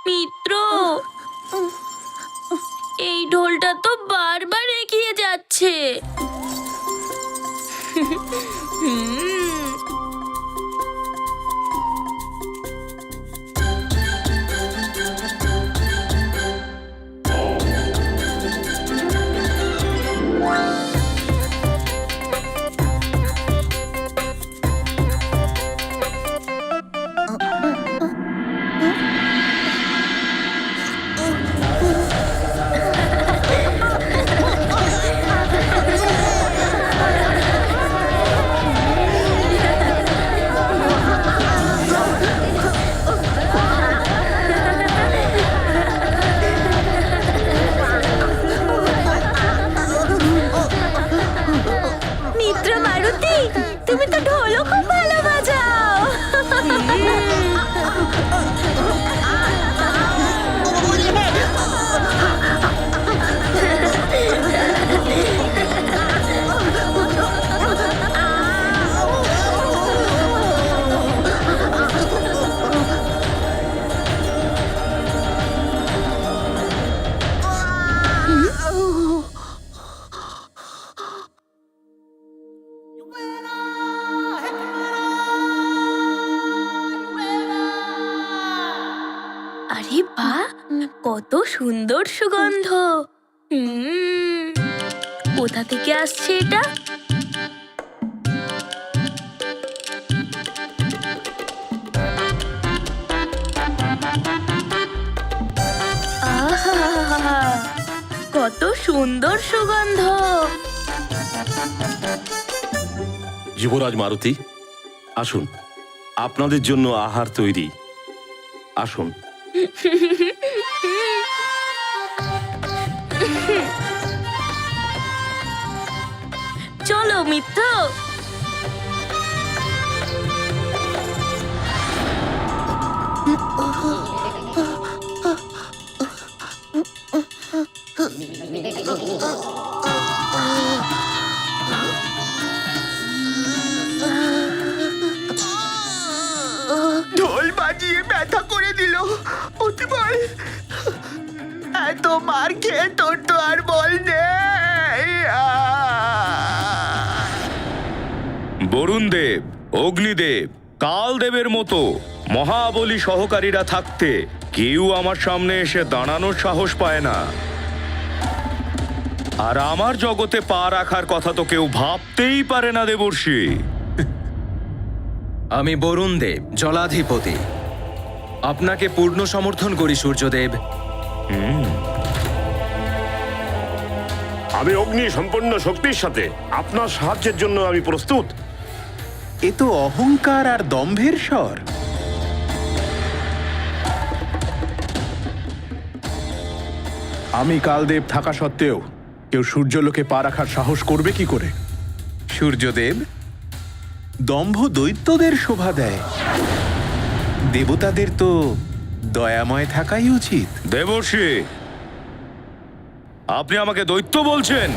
মিত্র, এই ঢোলটা তো বারবার এগিয়ে যাচ্ছে। তুমি তো ঢোলও খুব ভালো বাজাও। আরে বাহ, কত সুন্দর সুগন্ধ। কোথা থেকে আসছে এটা? আহা, কত সুন্দর সুগন্ধ। যুবরাজ মারুতি, আসুন, আপনাদের জন্য আহার তৈরি। আসুন। চলো মিত্র। ঢোল বাজিয়ে ব্যথা করে দিল অতিবল। এত মার খেয়ে তোর তো আর বল নেই। বরুণ দেব, অগ্নিদেব, কালদেবের মতো মহাবলী সহকারীরা থাকতে কেউ আমার সামনে এসে দাঁড়ানোর সাহস পায় না। আর আমার জগতে পা রাখার কথা তো কেউ ভাবতেই পারে না দেবর্ষি। আমি বরুণ দেব, জলাধিপতি। আপনাকে পূর্ণ সমর্থন করি সূর্যদেব। আমি অগ্নি সম্পন্ন শক্তির সাথে আপনার সাহায্যের জন্য আমি প্রস্তুত। এ তো অহংকার আর দম্ভের স্বর। আমি কালদেব থাকা সত্ত্বেও কেউ সূর্যলোকে পা রাখার সাহস করবে কি করে? সূর্যদেব, দম্ভ দৈত্যদের শোভা দেয়, দেবতাদের তো দয়াময় থাকাই উচিত। দেবর্ষি, আপনি আমাকে দৈত্য বলছেন?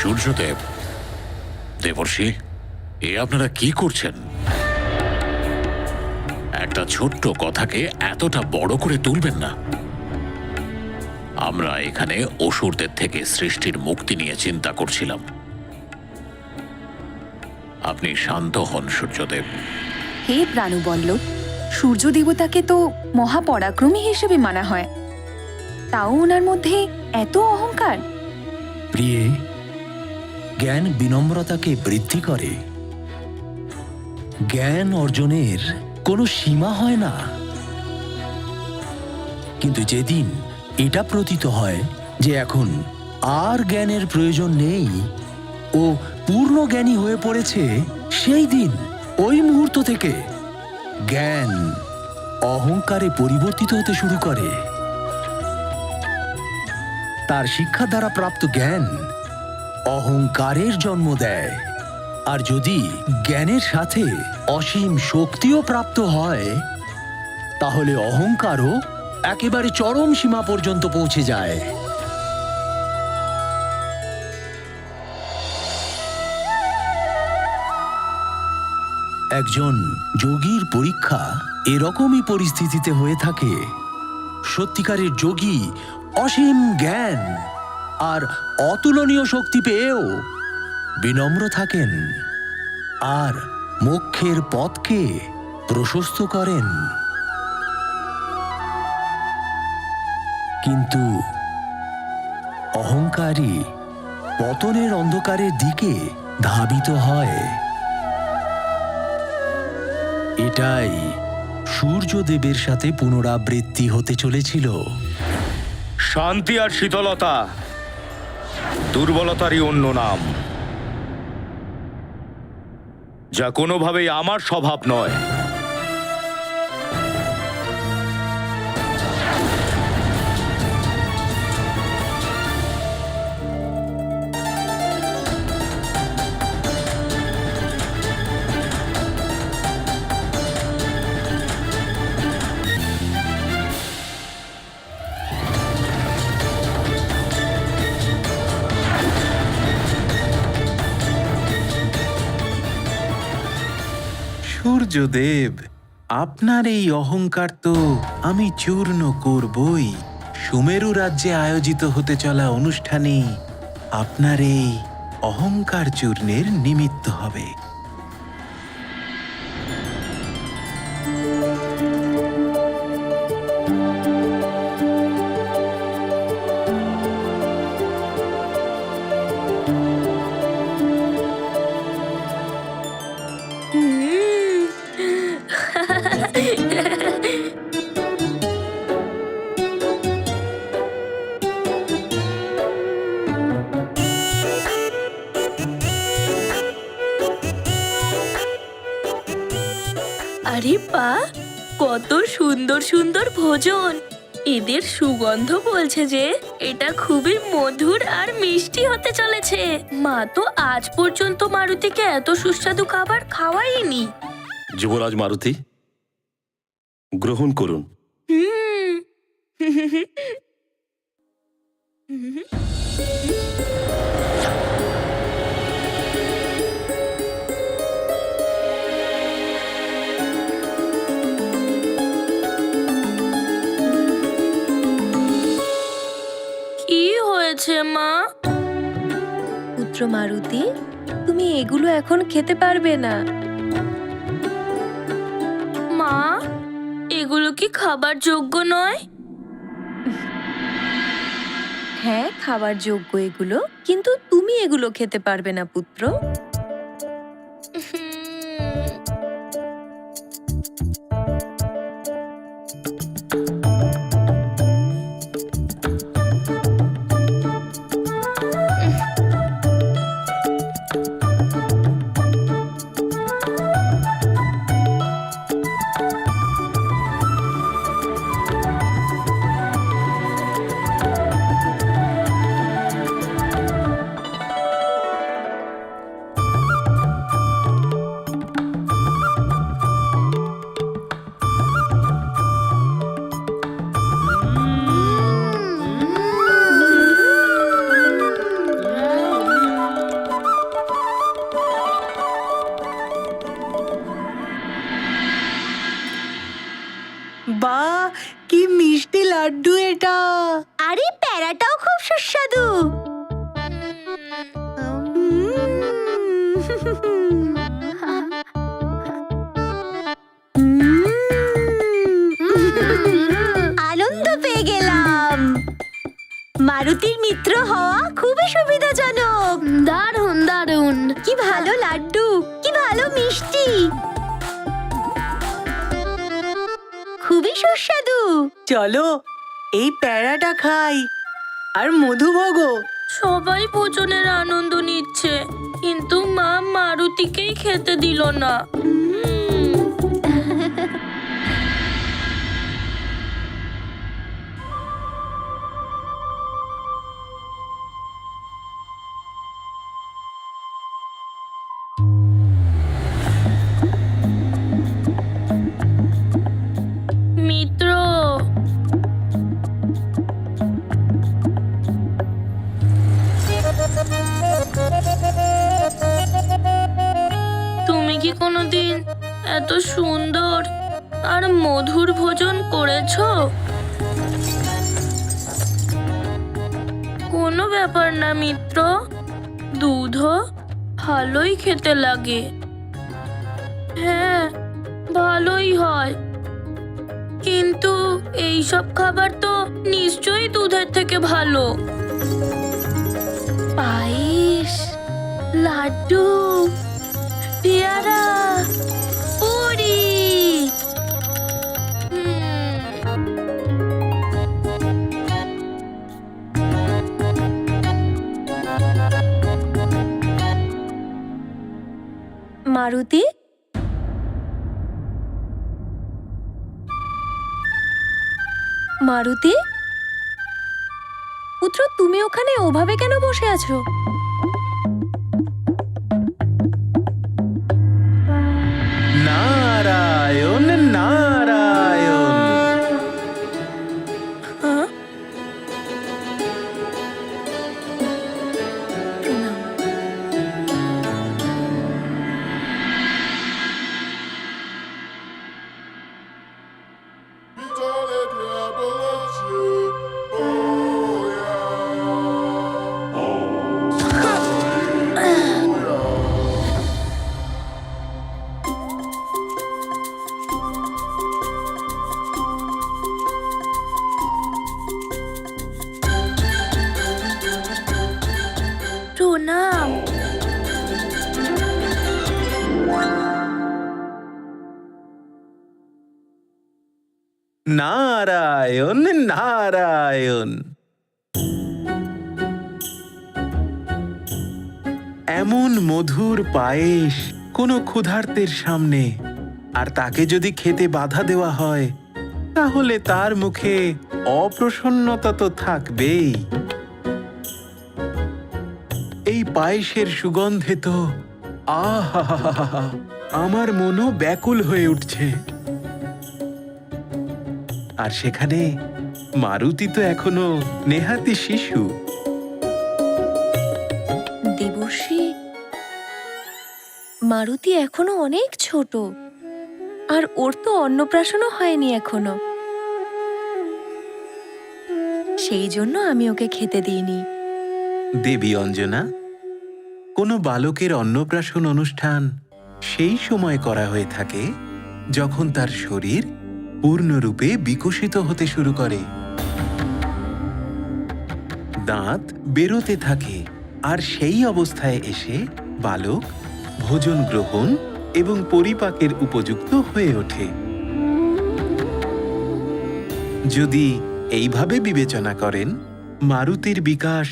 সূর্যদেব, দেবর্ষি, এ আপনারা কি করছেন? একটা ছোট্ট কথাকে এতটা বড় করে তুলবেন না। আমরা এখানে অসুরদের থেকে সৃষ্টির মুক্তি নিয়ে চিন্তা করছিলাম। আপনি শান্ত হন সূর্যদেব। হে প্রাণবল্লভ, সূর্য দেবতাকে তো মহাপরাক্রমী হিসেবে মানা হয়, তাও ওনার মধ্যে এত অহংকার। প্রিয়ে, জ্ঞান বিনম্রতাকে বৃদ্ধি করে। জ্ঞান অর্জনের কোনো সীমা হয় না, কিন্তু যেদিন এটা প্রতীত হয় যে এখন আর জ্ঞানের প্রয়োজন নেই ও পূর্ণ জ্ঞানী হয়ে পড়েছে, সেই দিন ওই মুহূর্ত থেকে জ্ঞান অহংকারে পরিবর্তিত হতে শুরু করে। তার শিক্ষা দ্বারা প্রাপ্ত জ্ঞান অহংকারের জন্ম দেয়, আর যদি জ্ঞানের সাথে অসীম শক্তিও প্রাপ্ত হয়, তাহলে অহংকারও একেবারে চরম সীমা পর্যন্ত পৌঁছে যায়। একজন যোগীর পরীক্ষা এরকমই পরিস্থিতিতে হয়ে থাকে। সত্যিকারের যোগী অসীম জ্ঞান আর অতুলনীয় শক্তি পেয়েও বিনম্র থাকেন আর মোক্ষের পথকে প্রশস্ত করেন। কিন্তু অহংকারী পতনের অন্ধকারের দিকে ধাবিত হয়। এটাই সূর্যদেবের সাথে পুনরাবৃত্তি হতে চলেছিল। শান্তি আর শীতলতা দুর্বলতারই অন্য নাম, যা কোনোভাবেই আমার স্বভাব নয়। সূর্যদেব, আপনার এই অহংকার তো আমি চূর্ণ করবই। সুমেরু রাজ্যে আয়োজিত হতে চলা অনুষ্ঠানে আপনার এই অহংকার চূর্ণের নিমিত্ত হবে। আরে পা, কত সুন্দর সুন্দর ভোজন! এদের সুগন্ধ বলছে যে এটা খুবই মধুর আর মিষ্টি হতে চলেছে। মা তো আজ পর্যন্ত মারুতিকে এত সুস্বাদু খাবার খাওয়াইনি। যুবরাজ মারুতি, গ্রহণ করুন। কি হয়েছে মা? পুত্র মারুতি, তুমি এগুলো এখন খেতে পারবে না। মা, এগুলো কি খাবার যোগ্য নয়? হ্যাঁ, খাবার যোগ্য এগুলো, কিন্তু তুমি এগুলো খেতে পারবে না পুত্র। বাহ, কি মিষ্টি লাড্ডু এটা! আরে প্যারাটাও খুব সুস্বাদু। আনন্দ পেয়ে গেলাম। মারুতির মিত্র হওয়া খুবই সুবিধাজনক। দারুণ দারুণ। কি ভালো লাড্ডু, কি ভালো মিষ্টি, খুবই সুস্বাদু। চলো এই প্যারাটা খাই আর মধুভোগও। সবাই ভোজনের আনন্দ নিচ্ছে, কিন্তু মা মারুতিকেই খেতে দিল না। মিত্র, তুমি কি কোনোদিন এত সুন্দর আর মধুর ভোজন করেছো? কোনো ব্যাপার না মিত্র, দুধও ভালোই খেতে লাগে। হ্যাঁ, ভালোই হয়, কিন্তু এইসব খাবার তো নিশ্চয়ই দুধের থেকে ভালো। পায়েস, লাড্ডু, পেয়ারা, পুরি। মারুতি, মারুতি পুত্র, তুমি ওখানে ওভাবে কেন বসে আছো? নারায়ণ নারায়ণ। হ্যাঁ? প্রণাম। নারায়ণ নারায়ণ। এমন মধুর পায়েস কোনো ক্ষুধার্তের সামনে, আর তাকে যদি খেতে বাধা দেওয়া হয় তাহলে তার মুখে অপ্রসন্নতা তো থাকবেই। এই পায়েসের সুগন্ধে তো আহা, আমার মনও ব্যাকুল হয়ে উঠছে। আর সেখানে মারুতি তো এখনো নেহাতি শিশু। দেবর্ষী, মারুতি এখনো অনেক ছোট, আর ওর তো অন্নপ্রাশনও হয়নি এখনো। সেই জন্য আমি ওকে খেতে দিইনি। দেবী অঞ্জনা, কোনো বালকের অন্নপ্রাশন অনুষ্ঠান সেই সময় করা হয়ে থাকে যখন তার শরীর পূর্ণরূপে বিকশিত হতে শুরু করে, দাঁত বেরোতে থাকে, আর সেই অবস্থায় এসে বালক ভোজন গ্রহণ এবং পরিপাকের উপযুক্ত হয়ে ওঠে। যদি এইভাবে বিবেচনা করেন, মারুতির বিকাশ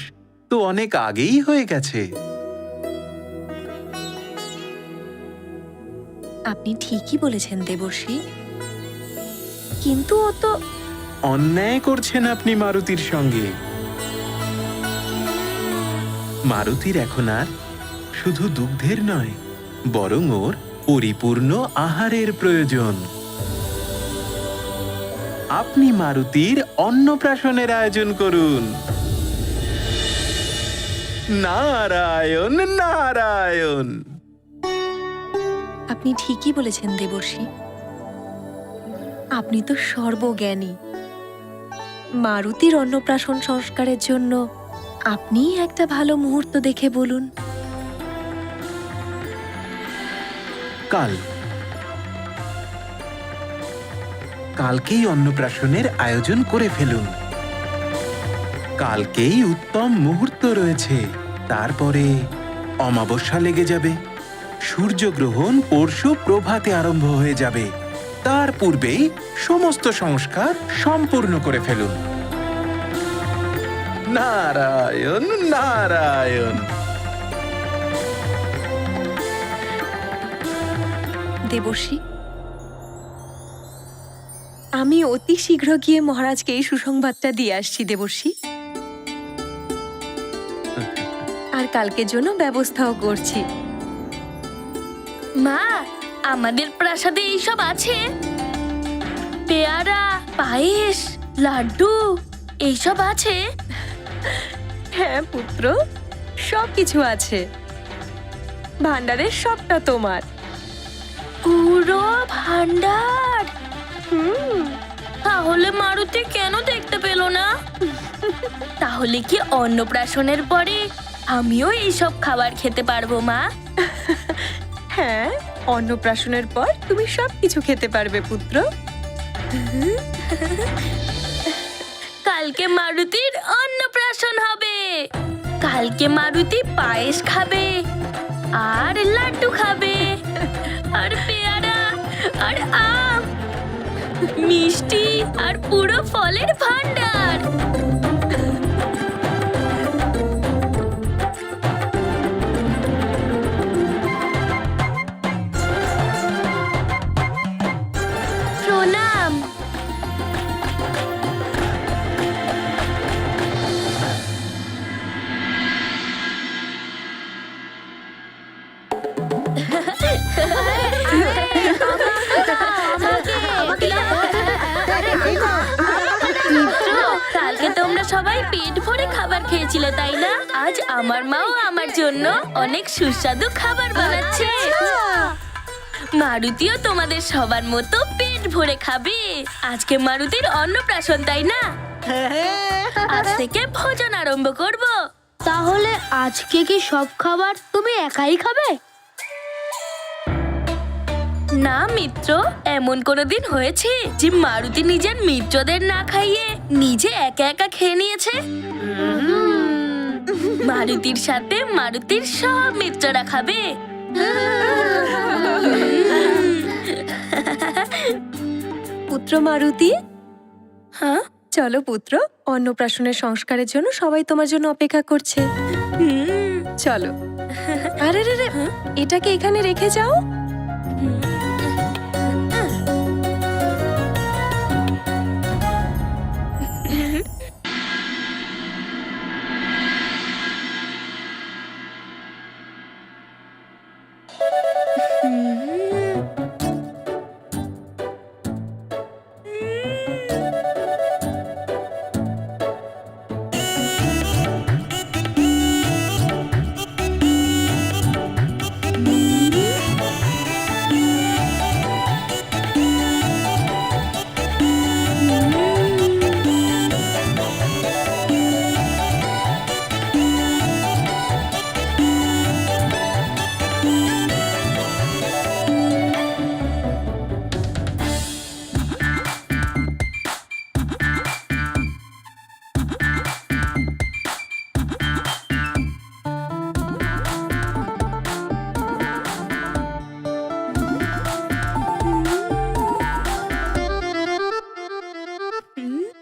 তো অনেক আগেই হয়ে গেছে। আপনি ঠিকই বলেছেন দেবর্ষী, কিন্তু ও তো অন্যায় করছেন আপনি মারুতির সঙ্গে। মারুতির এখন আর শুধু দুগ্ধের নয়, বরং ওর পরিপূর্ণ আহারের প্রয়োজন। আপনি মারুতির অন্নপ্রাশনের আয়োজন করুন। নারায়ণ নারায়ণ। আপনি ঠিকই বলেছেন দেবর্ষী, আপনি তো সর্বজ্ঞানী। মারুতির অন্নপ্রাশন সংস্কারের জন্য আপনিই একটা ভালো মুহূর্ত দেখে বলুন। কালকেই অন্নপ্রাশনের আয়োজন করে ফেলুন। কালকেই উত্তম মুহূর্ত রয়েছে, তারপরে অমাবস্যা লেগে যাবে, সূর্যগ্রহণ পরশু প্রভাতে আরম্ভ হয়ে যাবে। তার পূর্বেই সমস্ত সংস্কার সম্পূর্ণ করে ফেলুন। নারায়ণ নারায়ণ। দেবর্ষি, আমি অতি শীঘ্র গিয়ে মহারাজকে এই সুসংবাদটা দিয়ে আসছি দেবর্ষি। আর কালকের জন্য ব্যবস্থাও করছি। মা, আমাদের প্রাসাদে এইসব আছে? পেয়ারা, পায়েস, লাড্ডু এইসব আছে? হ্যাঁ পুত্র, সবকিছু আছে। ভান্ডারের সবটা তোমার। পুরো ভান্ডার? তাহলে মারুতি কেন দেখতে পেল না? তাহলে কি অন্নপ্রাশনের পরে আমিও এইসব খাবার খেতে পারবো মা? হ্যাঁ, অন্নপ্রাশনের পর তুমি সবকিছু খেতে পারবে পুত্র। কালকে মারুতির অন্নপ্রাশন হবে। কালকে মারুতি পায়েস খাবে, আর লাড্ডু খাবে, আর পেয়ারা, আর আম, মিষ্টি, আর পুরো ফলের ভান্ডার। প্রণাম। কালকে তোমরা সবাই পেট ভরে খাবার খেয়েছিলে তাই না? আজ আমার মাও আমার জন্য অনেক সুস্বাদু খাবার বানাচ্ছে। মারুতিও তোমাদের সবার মতো পেট ভরে খাবে। আজকে মারুতির অন্নপ্রাশন তাই না? আজ থেকে ভোজন আরম্ভ করব। তাহলে আজকে কি সব খাবার তুমি একাই খাবে? না মিত্র, এমন কোনোদিন হয়েছে যে মারুতি নিজের মিত্রদের না খাইয়ে নিজে একা একা খেয়ে নিয়েছে? মারুতির সাথে মারুতির সব মিত্ররা খাবে। পুত্র মারুতি, হ্যাঁ, চলো পুত্র, অন্নপ্রাশনের সংস্কারের জন্য সবাই তোমার জন্য অপেক্ষা করছে। চলো। আরে রে রে, এটাকে এখানে রেখে যাও।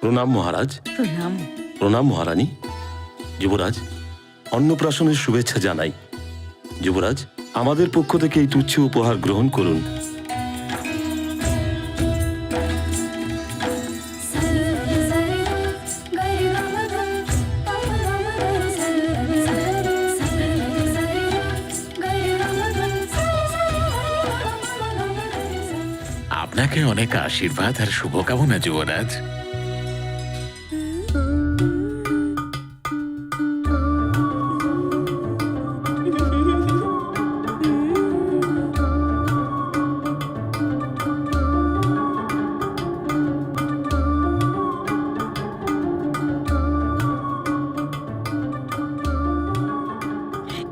প্রণাম মহারাজ। প্রণাম। প্রণাম মহারানী। যুবরাজ, অন্নপ্রাশনের শুভেচ্ছা জানাই। যুবরাজ, আমাদের পক্ষ থেকে এই তুচ্ছ উপহার গ্রহণ করুন। আপনাকে অনেক আশীর্বাদ আর শুভকামনা যুবরাজ।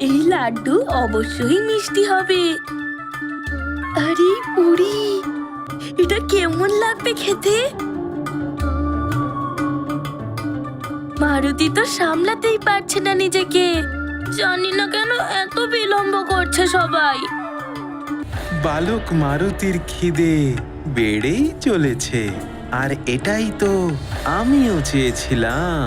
এই লাড্ডু অবশ্যই মিষ্টি হবে। আরে পুরি, এটা কেমন লাগবে খেতে? মারুতি তো সামলাতেই পারছে না নিজেকে। জানি না কেন এত বিলম্ব করছে সবাই। বালক মারুতির খিদে বেড়েই চলেছে, আর এটাই তো আমিও চেয়েছিলাম।